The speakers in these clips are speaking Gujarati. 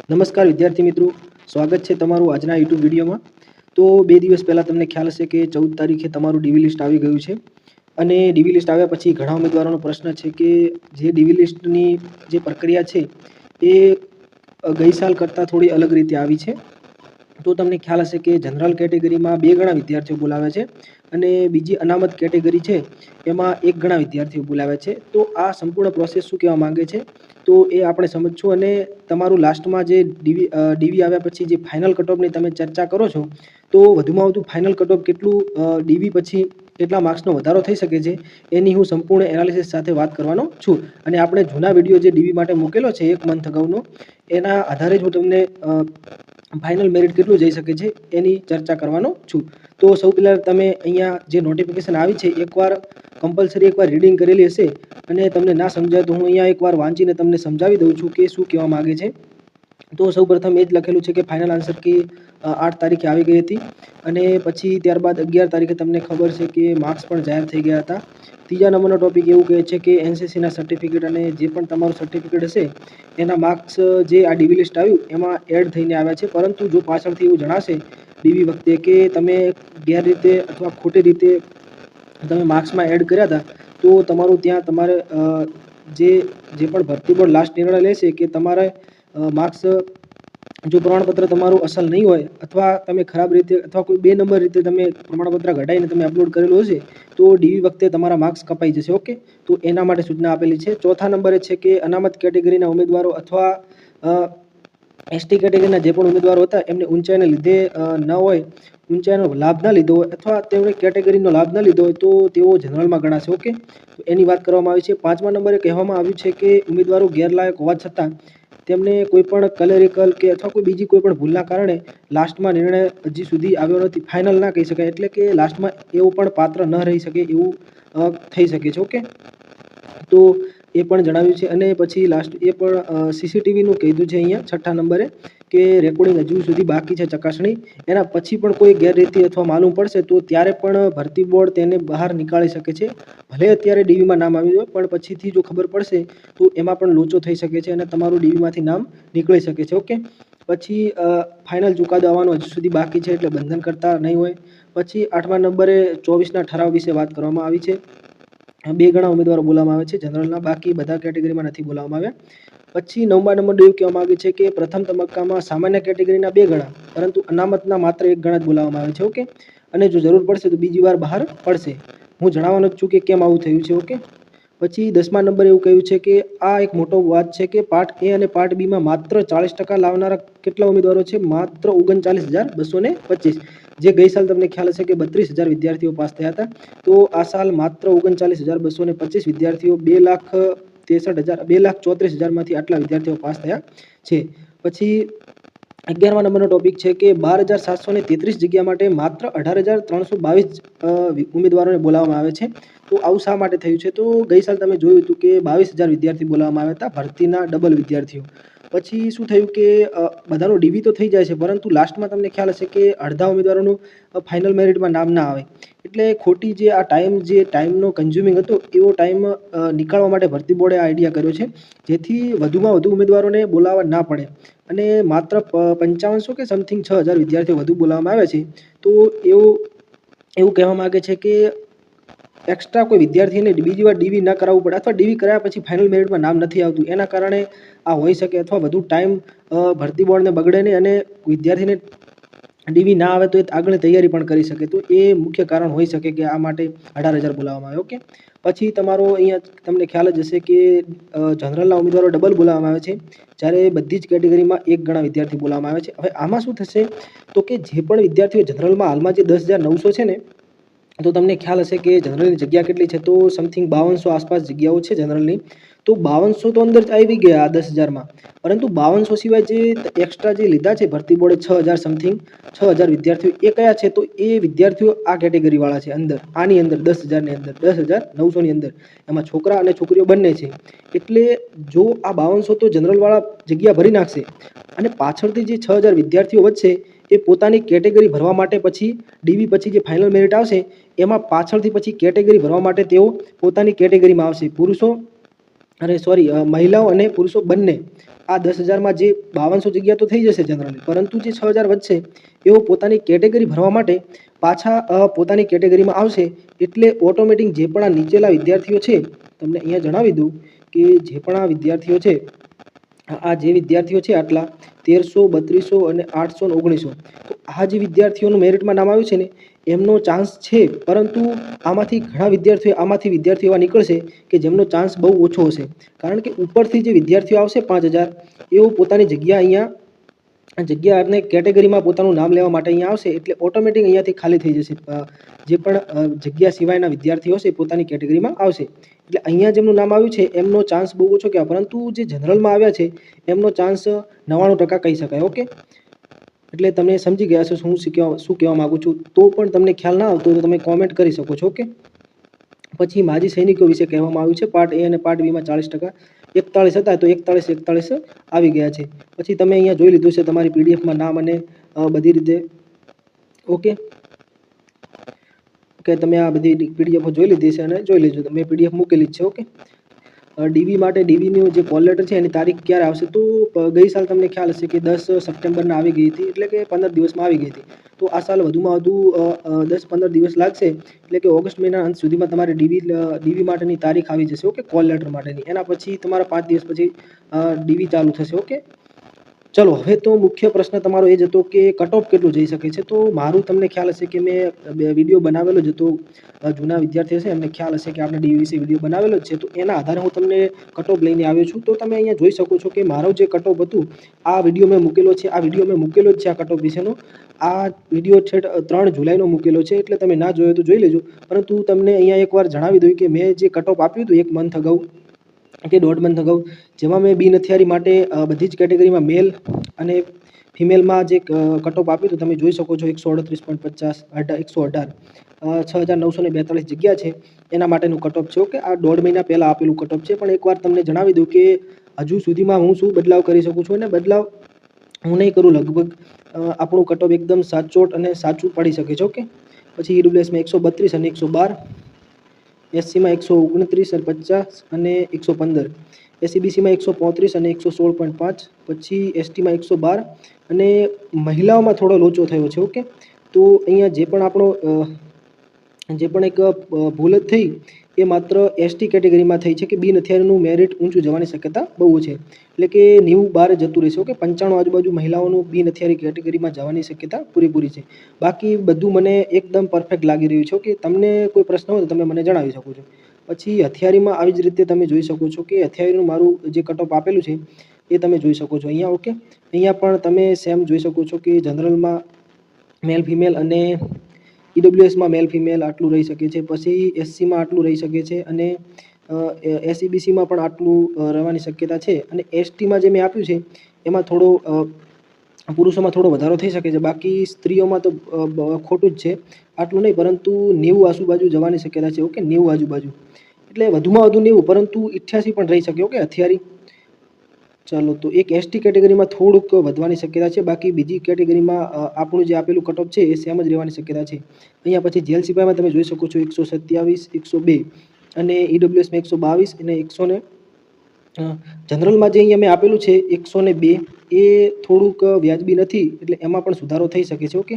નમસ્કાર વિદ્યાર્થી મિત્રો, સ્વાગત છે તમારું આજના યુટ્યુબ વિડીયોમાં। તો 2 દિવસ પહેલાં તમને ખ્યાલ હશે કે 14 તારીખે તમારું ડીવી લિસ્ટ આવી ગયું છે અને ડીવી લિસ્ટ આવ્યા પછી ઘણા ઉમેદવારોનો પ્રશ્ન છે કે જે ડીવી લિસ્ટની જે પ્રક્રિયા છે એ ગઈ સાલ કરતાં થોડી અલગ રીતે આવી છે। તો તમને ખ્યાલ હશે કે જનરલ કેટેગરીમાં 2 ગણા વિદ્યાર્થીઓ બોલાવ્યા છે અને બીજી અનામત કેટેગરી છે એમાં 1 ગણા વિદ્યાર્થીઓ બોલાવ્યા છે। તો આ સંપૂર્ણ પ્રોસેસ શું કહેવા માંગે છે તો એ આપણે સમજશું અને તમારું લાસ્ટમાં જે ડીવી આવ્યા પછી જે ફાઇનલ કટઓફની તમે ચર્ચા કરો છો તો વધુમાં વધુ ફાઇનલ કટઓફ કેટલું ડીવી પછી કેટલા માર્ક્સનો વધારો થઈ શકે છે એની હું સંપૂર્ણ એનાલિસિસ સાથે વાત કરવાનો છું અને આપણે જૂના વિડીયો જે ડીવી માટે મૂકેલો છે 1 મંથ અગાઉનો એના આધારે જ હું તમને ફાઇનલ મેરિટ કેટલું જઈ શકે છે એની ચર્ચા કરવાનો છું। તો સૌ પહેલાં તમે અહીંયા જે નોટિફિકેશન આવી છે એકવાર કમ્પલસરી એકવાર રીડિંગ કરેલી હશે અને તમને ના સમજાય તો હું અહીંયા એકવાર વાંચીને તમને સમજાવી દઉં છું કે શું કહેવા માગે છે। તો સૌપ્રથમ એ જ લખેલું છે કે ફાઇનલ આન્સર કી 8 તારીખે આવી ગઈ હતી અને પછી ત્યારબાદ 11 તારીખે તમને ખબર છે કે માર્ક્સ પણ જાહેર થઈ ગયા હતા। ત્રીજા નંબરનો ટોપિક એવું કહે છે કે એનસીસીના સર્ટિફિકેટ અને જે પણ તમારું સર્ટિફિકેટ હશે એના માર્ક્સ જે આ ડીવી લિસ્ટ આવ્યું એમાં એડ થઈને આવ્યા છે, પરંતુ જો પાછળથી એવું જણાશે ડીવી વખતે કે તમે ગેરરીતે અથવા ખોટી રીતે તમે માર્ક્સમાં એડ કર્યા હતા તો તમારું ત્યાં તમારે જે પણ ભરતી બોર્ડ લાસ્ટ નિર્ણય લેશે કે તમારે માર્ક્સ જો પ્રમાણપત્ર તમારું અસલ નહીં હોય અથવા તમે ખરાબ રીતે અથવા કોઈ 2 નંબર રીતે તમે પ્રમાણપત્ર ઘટાડીને તમે અપલોડ કરેલું હશે તો ડીવી વખતે તમારા માર્ક્સ કપાઈ જશે। ઓકે, તો એના માટે સૂચના આપેલી છે। ચોથા નંબરે છે કે અનામત કેટેગરીના ઉમેદવારો અથવા એસટી કેટેગરીના જે પણ ઉમેદવારો હતા એમને ઊંચાઈને લીધે ન હોય, ઊંચાઈનો લાભ ન લીધો હોય અથવા તેમણે કેટેગરીનો લાભ ન લીધો હોય તો તેઓ જનરલમાં ગણાશે। ઓકે, તો એની વાત કરવામાં આવી છે। 5મા નંબરે કહેવામાં આવ્યું છે કે ઉમેદવારો ગેરલાયક હોવા છતાં તેમને કોઈ પણ ક્લેરિકલ કે અથવા કોઈ બીજી કોઈ પણ ભૂલના કારણે લાસ્ટમાં નિર્ણય હજી સુધી આવ્યો નથી, ફાઇનલ ના કહી શકાય, એટલે કે લાસ્ટમાં એવું પણ પાત્ર ન રહી શકે એવું થઈ શકે છે। ઓકે, તો એ પણ જણાવ્યું છે અને પછી લાસ્ટ એ પણ સીસીટીવીનું કીધું છે અહીંયા 6ઠ્ઠા નંબરે કે રેકોર્ડિંગ હજુ સુધી બાકી છે ચકાસણી, એના પછી પણ કોઈ ગેરરીતિ અથવા માલુમ પડશે તો ત્યારે પણ ભરતી બોર્ડ તેને બહાર નીકાળી શકે છે। ભલે અત્યારે ડીવીમાં નામ આવ્યું હોય પણ પછીથી જો ખબર પડશે તો એમાં પણ લોચો થઈ શકે છે અને તમારું ડીવીમાંથી નામ નીકળી શકે છે। ઓકે, પછી ફાઇનલ ચુકાદો આવવાનો હજુ સુધી બાકી છે એટલે બંધન કરતા નહીં હોય। પછી 8મા નંબરે 24ના ઠરાવ વિશે વાત કરવામાં આવી છે। 2 ગણા ઉમેદવારો બોલાવવામાં આવે છે જનરલના, બાકી બધા કેટેગરીમાં નથી બોલાવવામાં આવ્યા। પછી 9મા નંબરનું એવું કહેવામાં આવ્યું છે કે પ્રથમ તબક્કામાં સામાન્ય કેટેગરીના 2 ગણા પરંતુ અનામતના માત્ર 1 ગણા જ બોલાવવામાં આવે છે। ઓકે, અને જો જરૂર પડશે તો બીજી વાર બહાર પડશે। હું જણાવવાનો જ છું કે કેમ આવું થયું છે। ઓકે, પછી 10મા નંબરે એવું કહ્યું છે કે આ એક મોટો વાત છે કે પાર્ટ એ અને પાર્ટ બીમાં માત્ર 40% લાવનારા કેટલા ઉમેદવારો છે? માત્ર 39,225, જે ગઈ સાલ તમને ખ્યાલ હશે કે 32,000 વિદ્યાર્થીઓ પાસ થયા હતા, તો આ સાલ માત્ર 39,225 વિદ્યાર્થીઓ 2,34,000 માંથી આટલા વિદ્યાર્થીઓ પાસ થયા છે। પછી 11મા નંબરનો ટોપિક છે કે 12,733 જગ્યા માટે માત્ર 18,322 ઉમેદવારોને બોલાવવામાં આવે છે। તો આવું શા માટે થયું છે? તો ગઈ સાલ તમે જોયું હતું કે 22,000 વિદ્યાર્થી બોલાવવામાં આવ્યા હતા, ભરતીના ડબલ વિદ્યાર્થીઓ। પછી શું થયું કે બધાનો ડીવી તો થઈ જાય છે પરંતુ લાસ્ટમાં તમને ખ્યાલ હશે કે અડધા ઉમેદવારોનું ફાઇનલ મેરિટમાં નામ ના આવે, એટલે ખોટી જે આ ટાઈમનો કન્ઝ્યુમિંગ હતો એવો ટાઈમ નીકાળવા માટે ભરતી બોર્ડે આ આઈડિયા કર્યો છે જેથી વધુમાં વધુ ઉમેદવારોને બોલાવવા ના પડે અને માત્ર 5500 કે સમથિંગ 6,000 વિદ્યાર્થીઓ વધુ બોલાવવામાં આવ્યા છે। તો એવું કહેવા માગે છે કે એક્સ્ટ્રા કોઈ વિદ્યાર્થીને બીજી વાર ડીવી ન કરાવવું પડે અથવા ડીવી કરાયા પછી ફાઇનલ મેરિટમાં નામ નથી આવતું એના કારણે આ હોઈ શકે, અથવા વધુ ટાઈમ ભરતી બોર્ડને બગડે નહીં અને વિદ્યાર્થીને ડીવી ના આવે તો એ આગળની તૈયારી પણ કરી શકે, તો એ મુખ્ય કારણ હોઈ શકે કે આ માટે 18,000 બોલાવવામાં આવે। ઓકે, પછી તમારો અહીંયા તમને ખ્યાલ જ હશે કે જનરલના ઉમેદવારો ડબલ બોલાવવામાં આવે છે જ્યારે બધી જ કેટેગરીમાં 1 ગણા વિદ્યાર્થી બોલાવવામાં આવે છે। હવે આમાં શું થશે તો કે જે પણ વિદ્યાર્થીઓ જનરલમાં હાલમાં જે 10,900 છે ને, તો તમને ખ્યાલ હશે કે જનરલની જગ્યા કેટલી છે? તો સમથિંગ 5200 આસપાસ જગ્યાઓ છે જનરલની, તો 5200 તો અંદર આવી ગયા આ 10,000માં, પરંતુ 5200 સિવાય જે એક્સ્ટ્રા જે લીધા છે ભરતી બોર્ડે 6,000 સમથિંગ 6,000 વિદ્યાર્થીઓ, એ કયા છે? તો એ વિદ્યાર્થીઓ આ કેટેગરીવાળા છે અંદર, આની અંદર 10,000ની અંદર 10,900ની અંદર, એમાં છોકરા અને છોકરીઓ બંને છે। એટલે જો આ 5200 તો જનરલવાળા જગ્યા ભરી નાખશે અને પાછળથી જે 6,000 વિદ્યાર્થીઓ વધશે એ પોતાની કેટેગરી ભરવા માટે પછી ડીવી પછી જે ફાઇનલ મેરિટ આવશે એમાં પાછળથી પછી કેટેગરી ભરવા માટે તેઓ પોતાની કેટેગરીમાં આવશે। પુરુષો અરે સોરી, મહિલાઓ અને પુરુષો બંને આ 10,000માં જે 5200 જગ્યા તો થઈ જશે જનરલી, પરંતુ જે 6,000 વધશે એઓ પોતાની કેટેગરી ભરવા માટે પાછા પોતાની કેટેગરીમાં આવશે. એટલે ઓટોમેટિક જે પણ આ નીચેલા વિદ્યાર્થીઓ છે, તમને અહીંયા જણાવી દઉં કે જે પણ આ વિદ્યાર્થીઓ છે, આ જે વિદ્યાર્થીઓ છે આટલા 1300, 3200 અને 800 ને 1900, તો આ જે વિદ્યાર્થીઓનું મેરિટમાં નામ આવ્યું છે ને, એમનો ચાન્સ છે, પરંતુ આમાંથી ઘણા વિદ્યાર્થીઓ એવા નીકળશે કે જેમનો ચાન્સ બહુ ઓછો હશે. કારણ કે ઉપરથી જે વિદ્યાર્થીઓ આવશે 5,000, એઓ પોતાની જગ્યા અને કેટેગરીમાં પોતાનું નામ લેવા માટે અહીંયા આવશે, એટલે ઓટોમેટિક અહીંયાથી ખાલી થઈ જશે. જે પણ જગ્યા સિવાયના વિદ્યાર્થીઓ હશે પોતાની કેટેગરીમાં આવશે. એટલે અહીંયા જેમનું નામ આવ્યું છે એમનો ચાન્સ બહુ ઓછો કહેવાય, પરંતુ જે જનરલમાં આવ્યા છે એમનો ચાન્સ 99% કહી શકાય. ઓકે, એટલે તમે સમજી ગયા છો શું કહેવા માગું છું. તો પણ તમને ખ્યાલ ના આવતો તો તમે કોમેન્ટ કરી શકો છો. ઓકે, પછી માજી સૈનિકો વિશે કહેવામાં આવ્યું છે. પાર્ટ એ અને પાર્ટ બીમાં 40%, 41 હતા તો 41 આવી ગયા છે. પછી તમે અહીંયા જોઈ લીધું છે તમારી પીડીએફમાં નામ અને બધી રીતે. ઓકે, તમે આ બધી પીડીએફ જોઈ લીધી છે અને જોઈ લેજો, મેં પીડીએફ મૂકેલી જ છે. ઓકે, ડીવી માટે ડીવીનું જે કોલ લેટર છે એની તારીખ ક્યારે આવશે? તો ગઈ સાલ તમને ખ્યાલ હશે કે 10 સપ્ટેમ્બરના આવી ગઈ હતી, એટલે કે 15 દિવસમાં આવી ગઈ હતી. તો આ સાલ વધુમાં વધુ 10-15 દિવસ લાગશે, એટલે કે ઓગસ્ટ મહિના અંત સુધીમાં તમારે ડીવી માટેની તારીખ આવી જશે. ઓકે, કોલ લેટર માટેની. એના પછી તમારા 5 દિવસ પછી ડીવી ચાલુ થશે. ઓકે, ચલો હવે તો મુખ્ય પ્રશ્ન તમારો એ જ હતો કે કટ ઓફ કેટલું જઈ શકે છે. તો મારું તમને ખ્યાલ હશે કે મેં વિડીયો બનાવેલો જ હતો, જૂના વિદ્યાર્થીઓ છે એમને ખ્યાલ હશે કે આપણે ડીવી વિશે વિડીયો બનાવેલો જ છે. તો એના આધારે હું તમને કટ ઓફ લઈને આવ્યો છું. તો તમે અહીંયા જોઈ શકો છો કે મારો જે કટ ઓફ હતું, આ વિડીયો મેં મૂકેલો છે. આ વિડીયો મેં મૂકેલો જ છે આ કટ ઓફ વિશેનો. આ વિડીયો છે 3 જુલાઈનો મૂકેલો છે, એટલે તમે ના જોયો તો જોઈ લેજો. પરંતુ તમને અહીંયા એકવાર જણાવી દઉં કે મેં જે કટ ઓફ આપ્યું હતું 1 મંથ અગાઉ કે 1.5 મંથ અગાઉ, જેમાં મેં બિન હથિયારી માટે બધી જ કેટેગરીમાં મેલ અને ફિમેલમાં જે કટ ઓફ આપ્યું હતું તમે જોઈ શકો છો. 138.50, 118, 6,942 જગ્યા છે એના માટેનું કટ ઓફ છે. ઓકે, આ 1.5 મહિના પહેલાં આપેલું કટ ઓફ છે. પણ એકવાર તમને જણાવી દઉં કે હજુ સુધીમાં હું શું બદલાવ કરી શકું છું, અને બદલાવ હું નહીં કરું. લગભગ આપણું કટ ઓફ એકદમ સાચોટ અને સાચું પડી શકે છે. ઓકે, પછી ઈડબ્લ્યુએસમાં 132 અને 112, એસસીમાં 129.50 અને 115, એસસીબીસીમાં 135 અને 116.5, પછી એસટીમાં 112 અને મહિલાઓમાં થોડો લોચો થયો છે. ઓકે, તો અહીંયા જે પણ એક ભૂલ જ થઈ એ માત્ર એસટી કેટેગરીમાં થઈ છે કે બિન હથિયારનું મેરિટ ઊંચું જવાની શક્યતા બહુ છે, એટલે કે 90-12 જતું રહેશે. ઓકે, 95 આજુબાજુ મહિલાઓનું બિન હથિયારી કેટેગરીમાં જવાની શક્યતા પૂરેપૂરી છે. બાકી બધું મને એકદમ પરફેક્ટ લાગી રહ્યું છે. ઓકે, તમને કોઈ પ્રશ્ન હોય તો તમે મને જણાવી શકો છો. પછી હથિયારીમાં આવી જ રીતે તમે જોઈ શકો છો કે હથિયારીનું મારું જે કટ ઓફ આપેલું છે એ તમે જોઈ શકો છો અહીંયા. ઓકે, અહીંયા પણ તમે સેમ જોઈ શકો છો કે જનરલમાં મેલ ફિમેલ અને ઈડબ્લ્યુએસમાં મેલ ફિમેલ આટલું રહી શકે છે. પછી એસસીમાં આટલું રહી શકે છે અને એસસીબીસીમાં પણ આટલું રહેવાની શક્યતા છે. અને એસટીમાં જે મેં આપ્યું છે એમાં થોડો પુરુષોમાં થોડો વધારો થઈ શકે છે. બાકી સ્ત્રીઓમાં તો ખોટું જ છે, આટલું નહીં, પરંતુ 90 આજુબાજુ જવાની શક્યતા છે. ઓકે, 90 આજુબાજુ એટલે વધુમાં વધુ 90, પરંતુ 88 પણ રહી શકે. ઓકે, હથિયારી. ચાલો, તો એક એસટી કેટેગરીમાં થોડુંક વધવાની શક્યતા છે. બાકી બીજી કેટેગરીમાં આપણું જે આપેલું કટ ઓફ છે એ સેમ જ રહેવાની શક્યતા છે. અહીંયા પછી જેલ સિપાહીમાં તમે જોઈ શકો છો 127, 102 અને ઈડબ્લ્યુએસમાં 122 અને 100 જનરલમાં જે અહીંયા મેં આપેલું છે 102 એ થોડુંક વ્યાજબી નથી, એટલે એમાં પણ સુધારો થઈ શકે છે. ઓકે,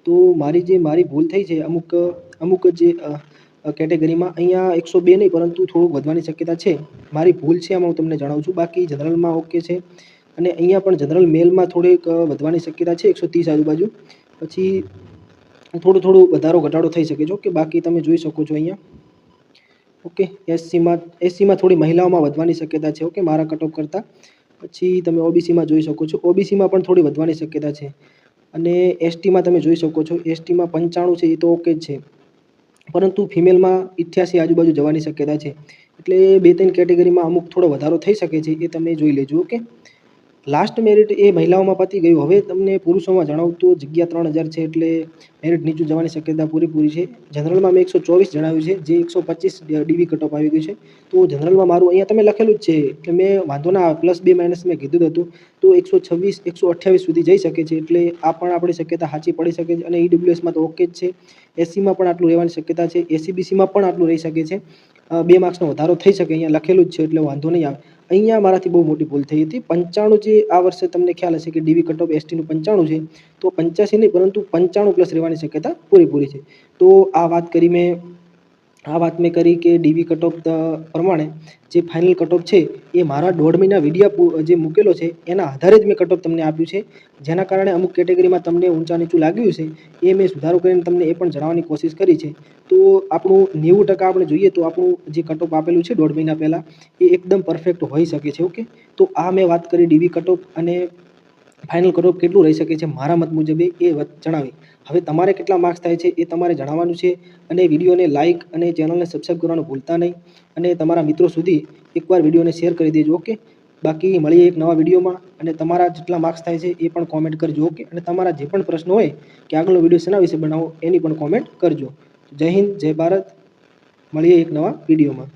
તો મારી ભૂલ થઈ છે અમુક જે કેટેગરીમાં અહીંયા 102 નહીં, પરંતુ થોડુંક વધવાની શક્યતા છે. મારી ભૂલ છે એમાં હું તમને જણાવું છું. બાકી જનરલમાં ઓકે છે. અને અહીંયા પણ જનરલ મેલમાં થોડીક વધવાની શક્યતા છે 130 આજુબાજુ. પછી થોડું વધારો ઘટાડો થઈ શકે છે. ઓકે, બાકી તમે જોઈ શકો છો અહીંયા. ઓકે, એસસીમાં થોડી મહિલાઓમાં વધવાની શક્યતા છે. ઓકે, મારા કટ ઓફ કરતાં. પછી તમે ઓબીસીમાં જોઈ શકો છો, ઓબીસીમાં પણ થોડી વધવાની શક્યતા છે. અને એસટીમાં તમે જોઈ શકો છો, એસટીમાં 95 છે એ તો ઓકે જ છે, પરંતુ ફિમેલમાં 88 આજુબાજુ જવાની શક્યતા છે. એટલે 2-3 કેટેગરીમાં અમુક થોડો વધારો થઈ શકે છે, એ તમે જોઈ લેજો. ઓકે, લાસ્ટ મેરિટ એ મહિલાઓમાં પતી ગયું. હવે તમને પુરુષોમાં જણાવું તો જગ્યા 3,000 છે, એટલે મેરિટ નીચું જવાની શક્યતા પૂરેપૂરી છે. જનરલમાં મેં 124 જણાવ્યું છે, જે 125 ડીવી કટ ઓફ આવી ગયું છે. તો જનરલમાં મારું અહીંયા તમે લખેલું જ છે કે મેં વાંધો ના આવે, +2- મેં કીધું હતું, તો 126, 128 સુધી જઈ શકે છે. એટલે આ પણ આપણી શક્યતા સાચી પડી શકે છે. અને ઈડબ્લ્યુએસમાં તો ઓકે જ છે. એસસીમાં પણ આટલું રહેવાની શક્યતા છે. એસસીબીસીમાં પણ આટલું રહી શકે છે. 2 માર્ક્સનો વધારો થઈ શકે અહીંયા લખેલું જ છે એટલે વાંધો નહીં આવે. અહીંયા મારાથી બહુ મોટી ભૂલ થઈ હતી. 95 જે આ વર્ષે તમને ખ્યાલ હશે કે ડીવી કટ ઓફ એસટીનું 95 છે, તો 85 નહીં પરંતુ 95 પ્લસ રહેવાની શક્યતા પૂરેપૂરી છે. તો આ વાત મેં કરી કે ડીવી કટ ઓફ પ્રમાણે જે ફાઇનલ કટ ઓફ છે એ મારા 1.5 મહિના વિડીયો જે મૂકેલો છે એના આધારે જ મેં કટ ઓફ તમને આપ્યું છે, જેના કારણે અમુક કેટેગરીમાં તમને ઊંચા નીચું લાગ્યું છે એ મેં સુધારો કરીને તમને એ પણ જણાવવાની કોશિશ કરી છે. તો આપણું 90% આપણે જોઈએ તો આપણું જે કટ ઓફ આપેલું છે 1.5 મહિના પહેલાં એ એકદમ પરફેક્ટ હોઈ શકે છે. ઓકે, તો આ મેં વાત કરી ડીવી કટ ઓફ અને ફાઇનલ કટ ઓફ કેટલું રહી શકે છે મારા મત મુજબ એ જણાવી. હવે તમારે કેટલા માર્ક્સ થાય છે એ તમારે જણાવવાનું છે અને વિડીયોને લાઇક અને ચેનલને સબસ્ક્રાઈબ કરવાનું ભૂલતા નહીં અને તમારા મિત્રો સુધી એકવાર વિડીયોને શેર કરી દેજો. ઓકે, બાકી મળીએ એક નવા વિડીયોમાં અને તમારા જેટલા માર્ક્સ થાય છે એ પણ કોમેન્ટ કરજો. ઓકે, અને તમારા જે પણ પ્રશ્ન હોય કે આગળનો વિડીયો શેના વિશે બનાવો એની પણ કોમેન્ટ કરજો. જય હિન્દ, જય ભારત. મળીએ એક નવા વિડીયોમાં.